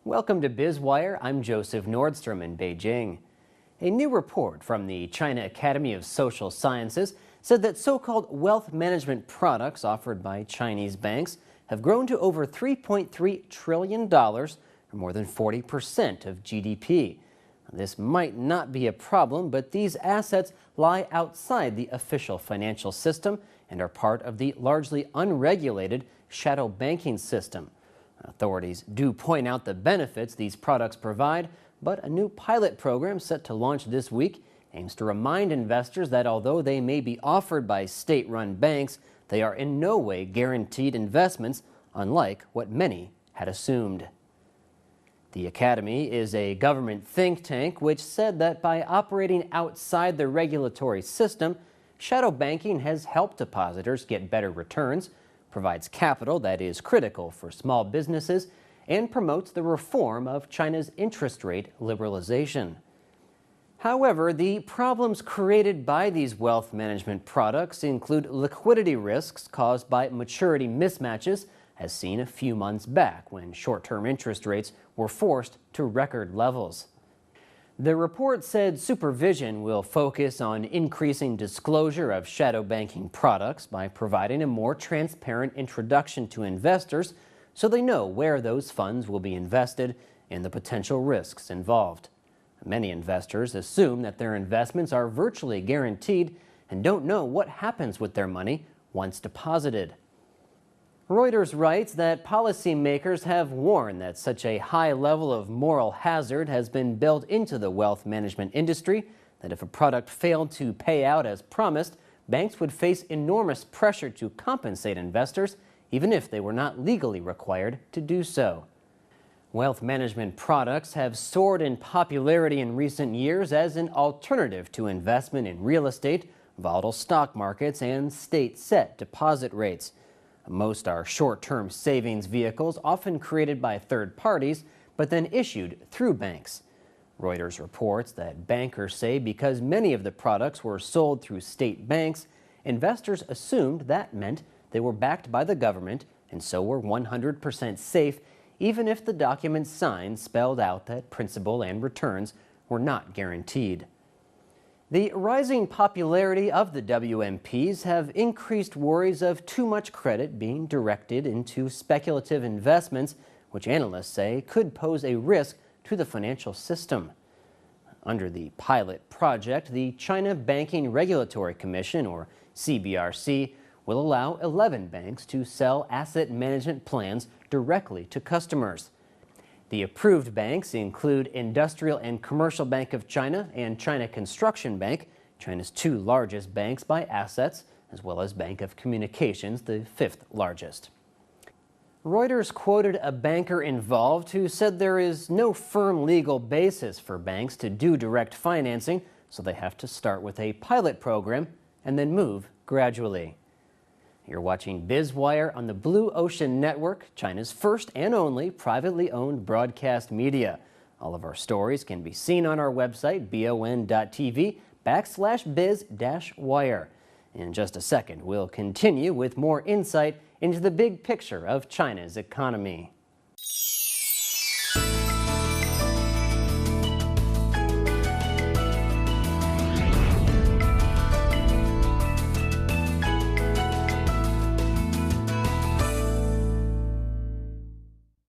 Welcome to Biz Wire. I'm Joseph Nordstrom in Beijing. A new report from the China Academy of Social Sciences said that so-called wealth management products offered by Chinese banks have grown to over $3.3 trillion, or more than 40% of GDP. This might not be a problem, but these assets lie outside the official financial system and are part of the largely unregulated shadow banking system. Authorities do point out the benefits these products provide, but a new pilot program set to launch this week aims to remind investors that although they may be offered by state-run banks, they are in no way guaranteed investments, unlike what many had assumed. The Academy is a government think tank which said that by operating outside the regulatory system, shadow banking has helped depositors get better returns, provides capital that is critical for small businesses, and promotes the reform of China's interest rate liberalization. However, the problems created by these wealth management products include liquidity risks caused by maturity mismatches, as seen a few months back when short-term interest rates were forced to record levels. The report said supervision will focus on increasing disclosure of shadow banking products by providing a more transparent introduction to investors so they know where those funds will be invested and the potential risks involved. Many investors assume that their investments are virtually guaranteed and don't know what happens with their money once deposited. Reuters writes that policymakers have warned that such a high level of moral hazard has been built into the wealth management industry that if a product failed to pay out as promised, banks would face enormous pressure to compensate investors, even if they were not legally required to do so. Wealth management products have soared in popularity in recent years as an alternative to investment in real estate, volatile stock markets, and state-set deposit rates. Most are short-term savings vehicles, often created by third parties, but then issued through banks. Reuters reports that bankers say because many of the products were sold through state banks, investors assumed that meant they were backed by the government and so were 100% safe, even if the documents signed spelled out that principal and returns were not guaranteed. The rising popularity of the WMPs have increased worries of too much credit being directed into speculative investments, which analysts say could pose a risk to the financial system. Under the pilot project, the China Banking Regulatory Commission, or CBRC, will allow 11 banks to sell asset management plans directly to customers. The approved banks include Industrial and Commercial Bank of China and China Construction Bank, China's two largest banks by assets, as well as Bank of Communications, the fifth largest. Reuters quoted a banker involved who said there is no firm legal basis for banks to do direct financing, so they have to start with a pilot program and then move gradually. You're watching Biz Wire on the Blue Ocean Network, China's first and only privately owned broadcast media. All of our stories can be seen on our website, BONTV/biz-wire. In just a second, we'll continue with more insight into the big picture of China's economy.